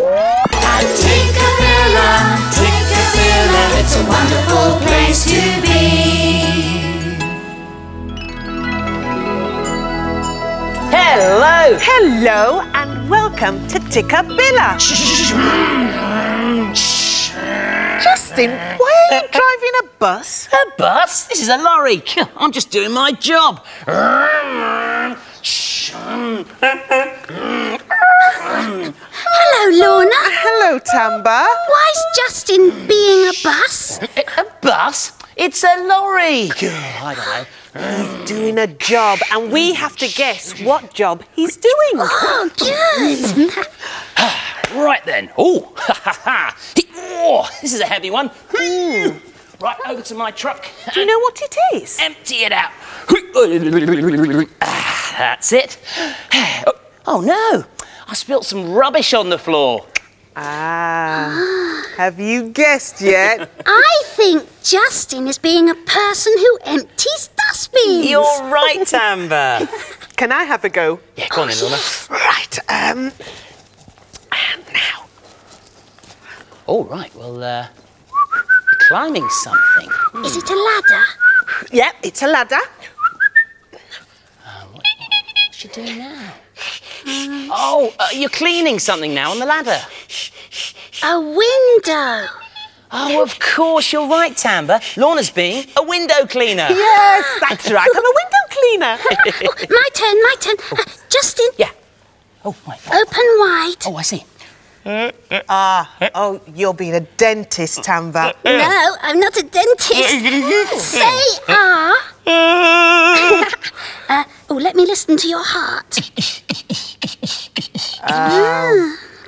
At Tikkabilla, Tikkabilla, it's a wonderful place to be. Hello! Hello and welcome to Tikkabilla. Justin, why are you driving a bus? A bus? This is a lorry. I'm just doing my job. Hello, Lorna. Hello, Tamba. Why's Justin being a bus? A bus? It's a lorry. I don't know. He's doing a job and we have to guess what job he's doing. Oh, good. Right then. Oh, oh, this is a heavy one. Right, over to my truck. Do you know what it is? Empty it out. That's it. Oh no, I spilt some rubbish on the floor. Have you guessed yet? I think Justin is being a person who empties dustbins. You're right, Tamba. Can I have a go? Yeah, go on then, Lorna. Right, And now. All right, well, you're climbing something. Is it a ladder? Yeah, it's a ladder. What's she doing now? Oh, you're cleaning something now on the ladder. A window. Oh, of course, you're right, Tamba. Lorna's being a window cleaner. Yes, that's right. I'm a window cleaner. My turn. Justin. Yeah. Oh, right. Open wide. Oh, I see. Oh, you're being a dentist, Tamba. No, I'm not a dentist. Say let me listen to your heart.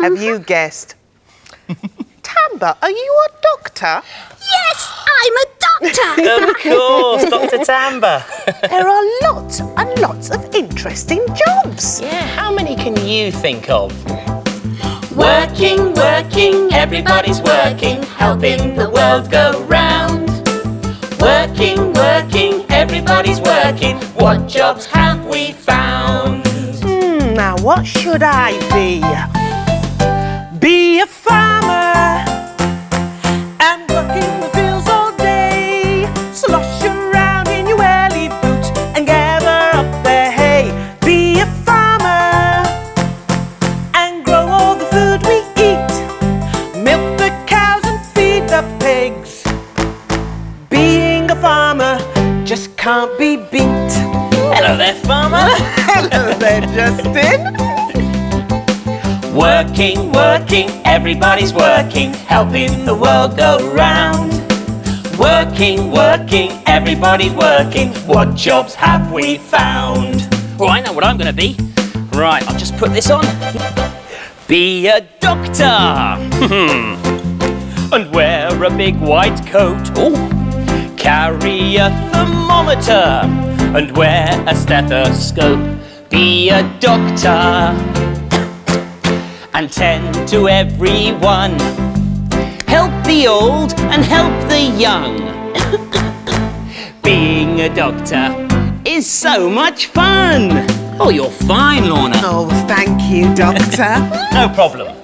Have you guessed? Tamba, are you a doctor? Yes, I'm a doctor. Of course, Dr. Tamba. There are lots and lots of interesting jobs. Yeah, how many can you think of? Working, everybody's working, helping the world go round. Working, everybody's working, what jobs have we found? Now what should I be? Be a farmer and work in the fields all day. Slosh around in your welly boots and gather up the hay. Be a farmer and grow all the food we eat. Milk the cows and feed the pigs. Being a farmer just can't be beat. Hello there, farmer. Hello there, Justin. Working, everybody's working, helping the world go round. Working, everybody's working, what jobs have we found? Oh, I know what I'm going to be. Right, I'll just put this on. Be a doctor. And wear a big white coat. Oh. Carry a thermometer and wear a stethoscope. Be a doctor and tend to everyone. Help the old and help the young. Being a doctor is so much fun. Oh, you're fine, Lorna. Oh, thank you, Doctor. No problem.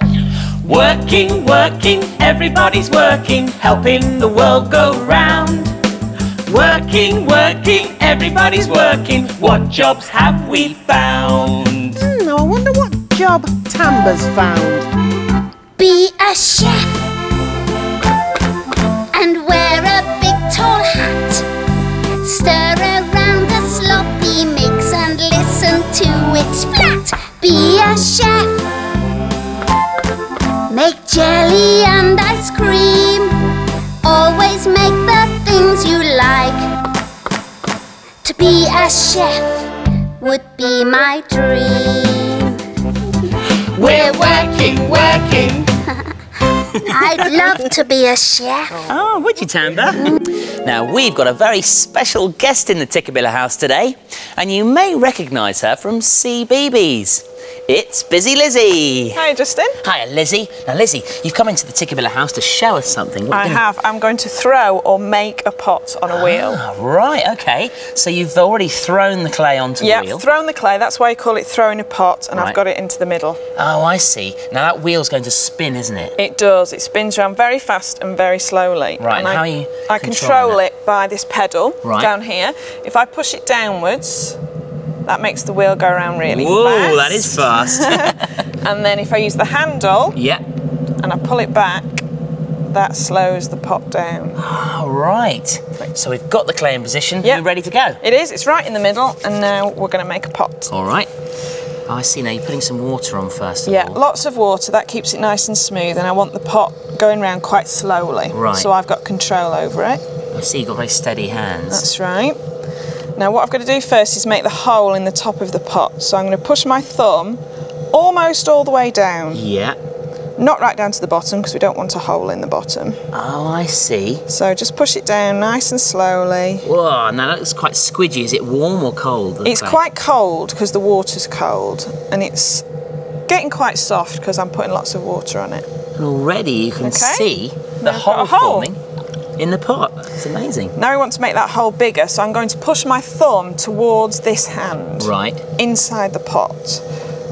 Working, everybody's working, helping the world go round. Working, everybody's working, what jobs have we found? I wonder what job Tamba's found. Be a chef and wear a big tall hat. Stir around a sloppy mix and listen to it splat. Be a chef. Make jelly and ice cream. Always make the things you like. To be a chef would be my dream. We're working. I'd love to be a chef. Oh, would you, Tamba? Now, we've got a very special guest in the Tikkabilla house today, and you may recognise her from CBeebies. it's Busy Lizzie. Hi, Justin. Hi, Lizzie. Now, Lizzie, you've come into the Tikkabilla house to show us something. I have. I'm going to throw or make a pot on a wheel. Right, okay. So you've already thrown the clay onto the wheel. Yeah, thrown the clay. That's why you call it throwing a pot, and I've got it into the middle. Oh, I see. Now, that wheel's going to spin, isn't it? It does. It spins around very fast and very slowly. Right, and how are you I control it by this pedal down here. If I push it downwards, that makes the wheel go around really fast. Whoa, that is fast. And then if I use the handle and I pull it back, that slows the pot down. Oh, right. So we've got the clay in position. We're ready to go. It is. It's right in the middle, and now we're going to make a pot. All right. Oh, I see. Now you're putting some water on first of all. Yeah, lots of water. That keeps it nice and smooth, and I want the pot going round quite slowly. Right. So I've got control over it. I see you've got very steady hands. That's right. Now what I've got to do first is make the hole in the top of the pot. So I'm going to push my thumb almost all the way down. Yeah. Not right down to the bottom, because we don't want a hole in the bottom. Oh, I see. So just push it down nice and slowly. Whoa, now that looks quite squidgy. Is it warm or cold? It's quite cold because the water's cold, and it's getting quite soft because I'm putting lots of water on it. And already you can see the hole forming in the pot. It's amazing. Now we want to make that hole bigger, so I'm going to push my thumb towards this hand. Right. Inside the pot.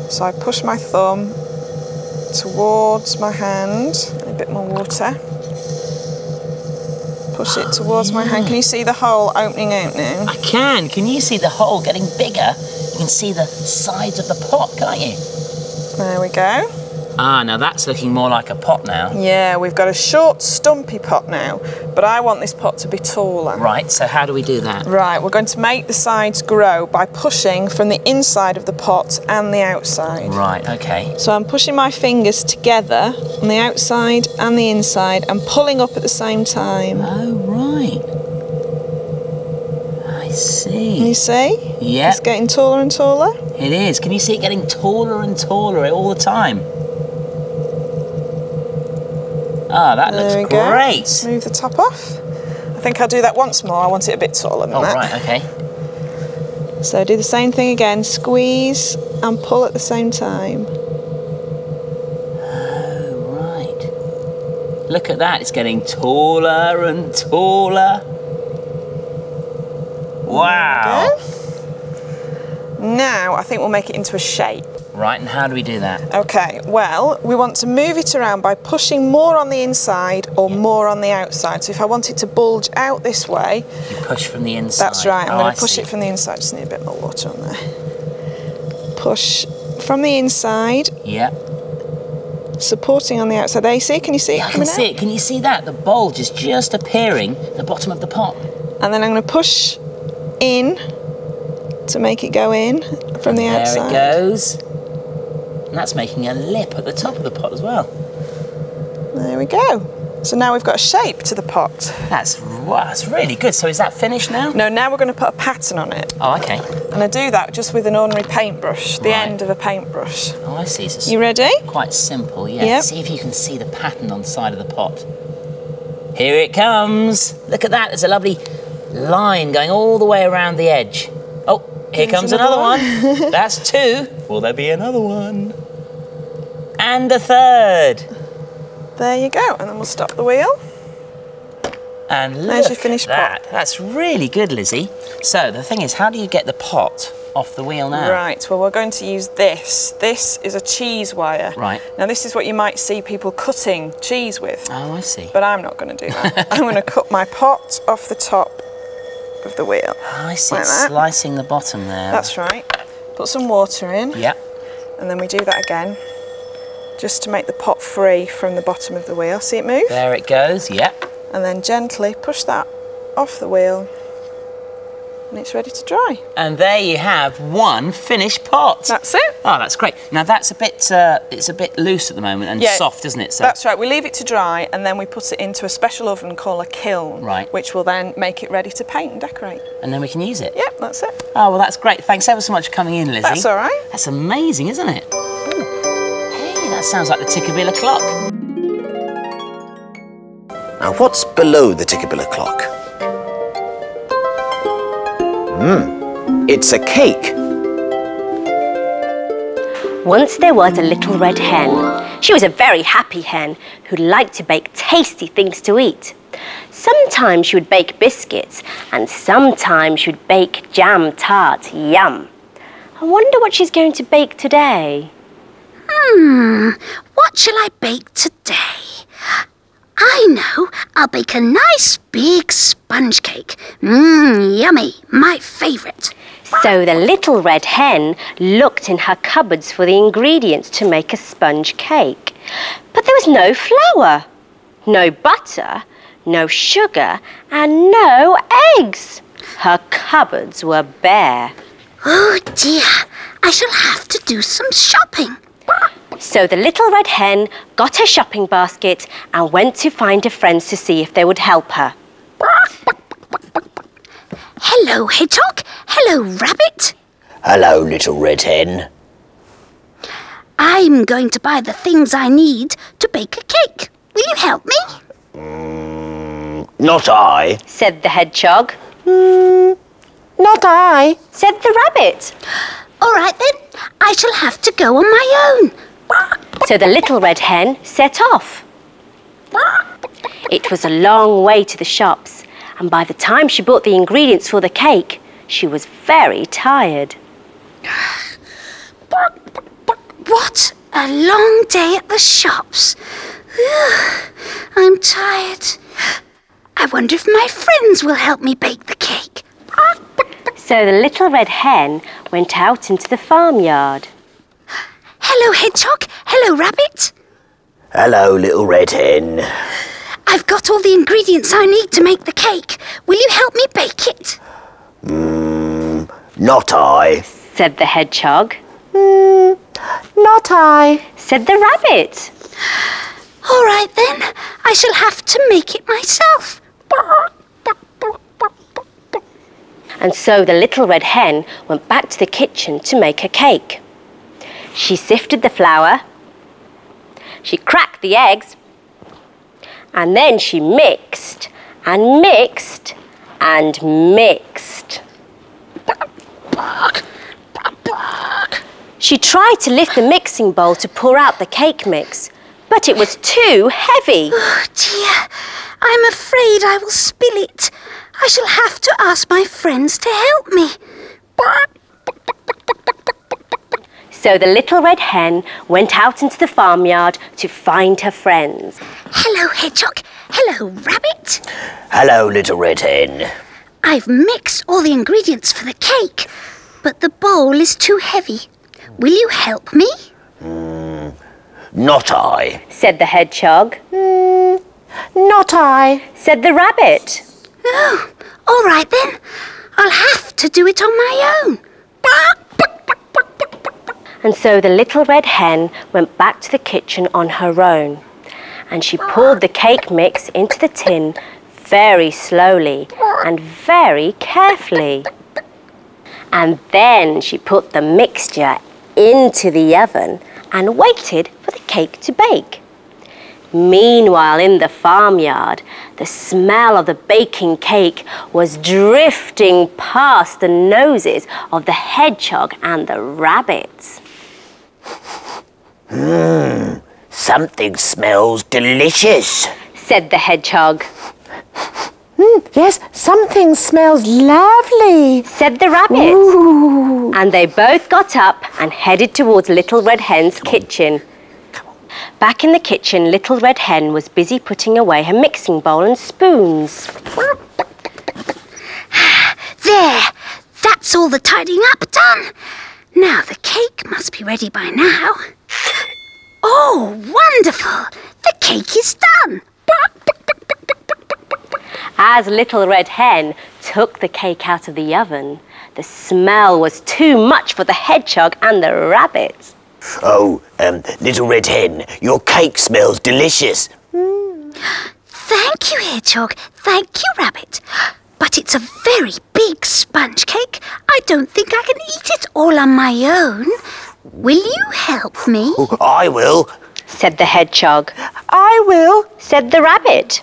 So I push my thumb towards my hand. A bit more water. Push it towards my hand. Can you see the hole opening out now? I can. Can you see the hole getting bigger? You can see the sides of the pot, can't you? There we go. Ah, now that's looking more like a pot now. Yeah, we've got a short, stumpy pot now, but I want this pot to be taller. Right, so how do we do that? Right, we're going to make the sides grow by pushing from the inside of the pot and the outside. Right, okay. So I'm pushing my fingers together on the outside and the inside and pulling up at the same time. Oh, right. I see. Can you see? Yeah. It's getting taller and taller. It is. Can you see it getting taller and taller all the time? Ah, that looks great. Let's move the top off. I think I'll do that once more. I want it a bit taller than that. Oh, right, okay. So do the same thing again. Squeeze and pull at the same time. Oh, right. Look at that. It's getting taller and taller. Wow. Now I think we'll make it into a shape. Right, and how do we do that? Okay, well, we want to move it around by pushing more on the inside or more on the outside. So if I want it to bulge out this way... You push from the inside. That's right, I'm going to push it from the inside. Just need a bit more water on there. Push from the inside. Yeah. Supporting on the outside. There, you see? Can you see it coming out? I can see it. Can you see that? The bulge is just appearing at the bottom of the pot. And then I'm going to push in to make it go in from the outside. There it goes. And that's making a lip at the top of the pot as well. There we go. So now we've got a shape to the pot. That's really good. So is that finished now? No, now we're going to put a pattern on it. Oh, okay. And I do that just with an ordinary paintbrush, the end of a paintbrush. Oh, I see. So you ready? Quite simple, yeah. Yep. See if you can see the pattern on the side of the pot. Here it comes. Look at that. There's a lovely line going all the way around the edge. Oh, here comes another one. That's two. Will there be another one? And a third. There you go. And then we'll stop the wheel. And there's your finished pot. That's really good, Lizzie. So the thing is, how do you get the pot off the wheel now? Right, well, we're going to use this. This is a cheese wire. Right. Now, this is what you might see people cutting cheese with. Oh, I see. But I'm not going to do that. I'm going to cut my pot off the top of the wheel. Oh, I see. Like It's that. slicing the bottom there. That's right. Put some water in. Yeah. And then we do that again, just to make the pot free from the bottom of the wheel. See it move? There it goes, yeah. And then gently push that off the wheel, and it's ready to dry. And there you have one finished pot. That's it. Oh, that's great. Now that's a bit, it's a bit loose at the moment and soft, isn't it? So that's right. We leave it to dry, and then we put it into a special oven called a kiln, right, which will then make it ready to paint and decorate. And then we can use it. Yep, that's it. Oh, well, that's great. Thanks ever so much for coming in, Lizzie. That's all right. That's amazing, isn't it? Ooh. Hey, that sounds like the Tikkabilla clock. Now, what's below the Tikkabilla clock? It's a cake. Once there was a little red hen. She was a very happy hen who liked to bake tasty things to eat. Sometimes she would bake biscuits and sometimes she would bake jam tart. Yum! I wonder what she's going to bake today. What shall I bake today? I know, I'll bake a nice big sponge cake. Yummy, my favourite. So the little red hen looked in her cupboards for the ingredients to make a sponge cake. But there was no flour, no butter, no sugar and no eggs. Her cupboards were bare. Oh dear, I shall have to do some shopping. So the little red hen got her shopping basket and went to find her friends to see if they would help her. Hello, Hedgehog. Hello, Rabbit. Hello, little red hen. I'm going to buy the things I need to bake a cake. Will you help me? Not I. Said the hedgehog. Not I. Said the rabbit. All right then, I shall have to go on my own. So the little red hen set off. It was a long way to the shops, and by the time she bought the ingredients for the cake, she was very tired. What a long day at the shops. I'm tired. I wonder if my friends will help me bake the cake. So the little red hen went out into the farmyard. Hello, Hedgehog. Hello, Rabbit. Hello, little red hen. I've got all the ingredients I need to make the cake. Will you help me bake it? Not I. Said the hedgehog. Not I. Said the rabbit. All right then, I shall have to make it myself. And so the little red hen went back to the kitchen to make her cake. She sifted the flour, she cracked the eggs, and then she mixed and mixed and mixed. She tried to lift the mixing bowl to pour out the cake mix, but it was too heavy. Oh dear, I'm afraid I will spill it. I shall have to ask my friends to help me. So the little red hen went out into the farmyard to find her friends. Hello, Hedgehog. Hello, Rabbit. Hello, little red hen. I've mixed all the ingredients for the cake, but the bowl is too heavy. Will you help me? Not I. Said the hedgehog. Not I. Said the rabbit. Oh, all right then. I'll have to do it on my own. And so the little red hen went back to the kitchen on her own. And she poured the cake mix into the tin very slowly and very carefully. And then she put the mixture into the oven and waited for the cake to bake. Meanwhile, in the farmyard, the smell of the baking cake was drifting past the noses of the hedgehog and the rabbits. Something smells delicious, said the hedgehog. Yes, something smells lovely, said the rabbit. Ooh. And they both got up and headed towards Little Red Hen's kitchen. Back in the kitchen, Little Red Hen was busy putting away her mixing bowl and spoons. There, that's all the tidying up done. Now the cake must be ready by now. Oh, wonderful! The cake is done. As Little Red Hen took the cake out of the oven, the smell was too much for the hedgehog and the rabbit. Oh, little red hen, your cake smells delicious. Thank you, Hedgehog. Thank you, Rabbit. But it's a very big sponge cake. I don't think I can eat it all on my own. Will you help me? Oh, I will, said the hedgehog. I will, said the rabbit.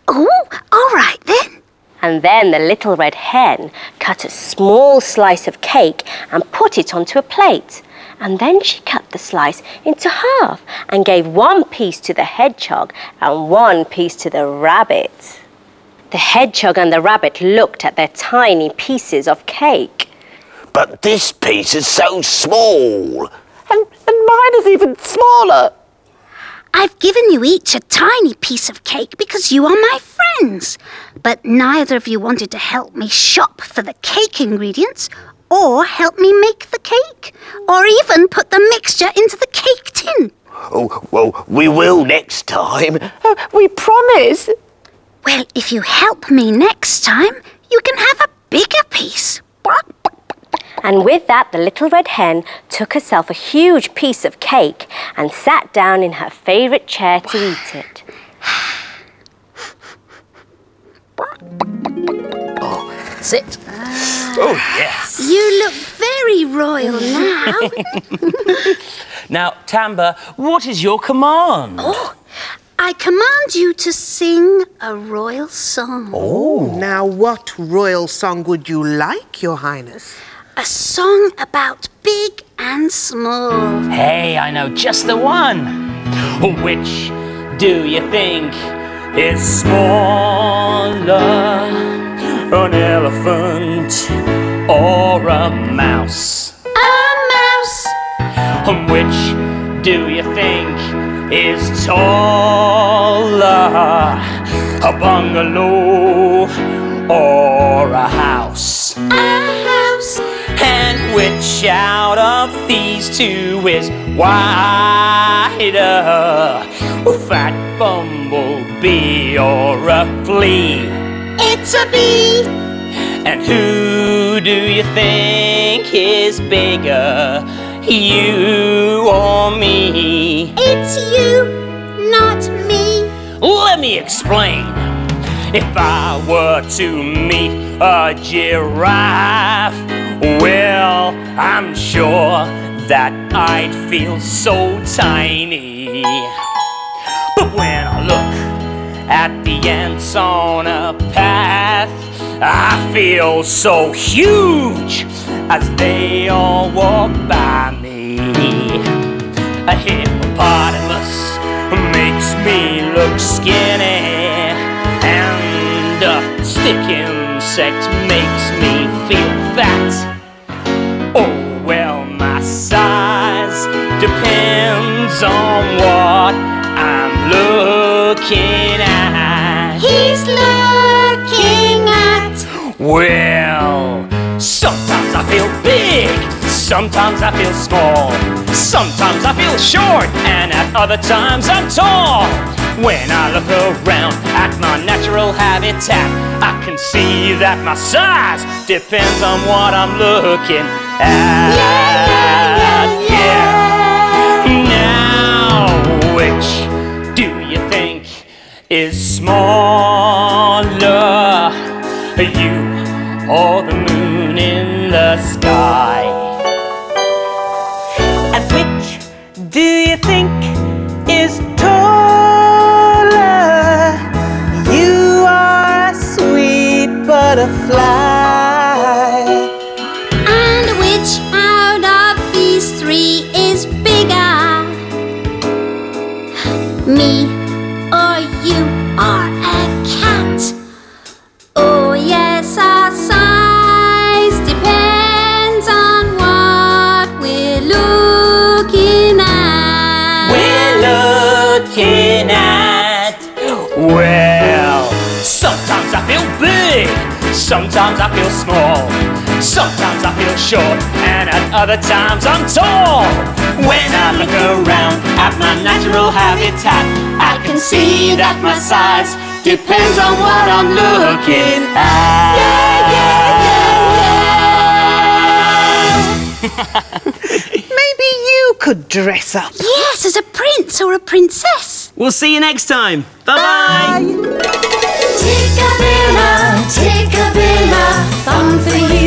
Oh, all right then. And then the Little Red Hen cut a small slice of cake and put it onto a plate. And then she cut the slice into half and gave one piece to the hedgehog and one piece to the rabbit. The hedgehog and the rabbit looked at their tiny pieces of cake. But this piece is so small. And mine is even smaller. I've given you each a tiny piece of cake because you are my friends. But neither of you wanted to help me shop for the cake ingredients or help me make the cake, or even put the mixture into the cake tin. Oh, well, we will next time. We promise. Well, if you help me next time, you can have a bigger piece. And with that, the little red hen took herself a huge piece of cake and sat down in her favourite chair to eat it. Sit. Oh, yes. You look very royal now. Now, Tamba, what is your command? Oh, I command you to sing a royal song. Oh. Now, what royal song would you like, Your Highness? A song about big and small. Hey, I know just the one. Which do you think is smaller? An elephant or a mouse? A mouse. Which do you think is taller? A bungalow or a house? A house. And which out of these two is wider? A fat bumblebee or a flea? It's a bee. And who do you think is bigger, you or me? It's you, not me. Let me explain. If I were to meet a giraffe, well, I'm sure that I'd feel so tiny. But when I look at the ants on a path, I feel so huge as they all walk by me. A hippopotamus makes me look skinny, and a stick insect makes me feel fat. Oh, well, my size depends on what I'm looking at. He's looking at. Well, sometimes I feel big, sometimes I feel small, sometimes I feel short, and at other times I'm tall. When I look around at my natural habitat, I can see that my size depends on what I'm looking at. Yeah. Now, which do you think is smaller, you or the moon in the sky? And which do you think is taller? You are a sweet butterfly. And which out of these three is bigger? Me or you are a cat? Oh yes, our size depends on what we're looking at. We're looking at. Well, sometimes I feel big, sometimes I feel small, sometimes I feel short, and at other times I'm tall. When I look around at my natural habitat, I can see that my size depends on what I'm looking at. Maybe you could dress up. Yes, as a prince or a princess. We'll see you next time. Bye-bye. Tikkabilla, Tikkabilla, fun for you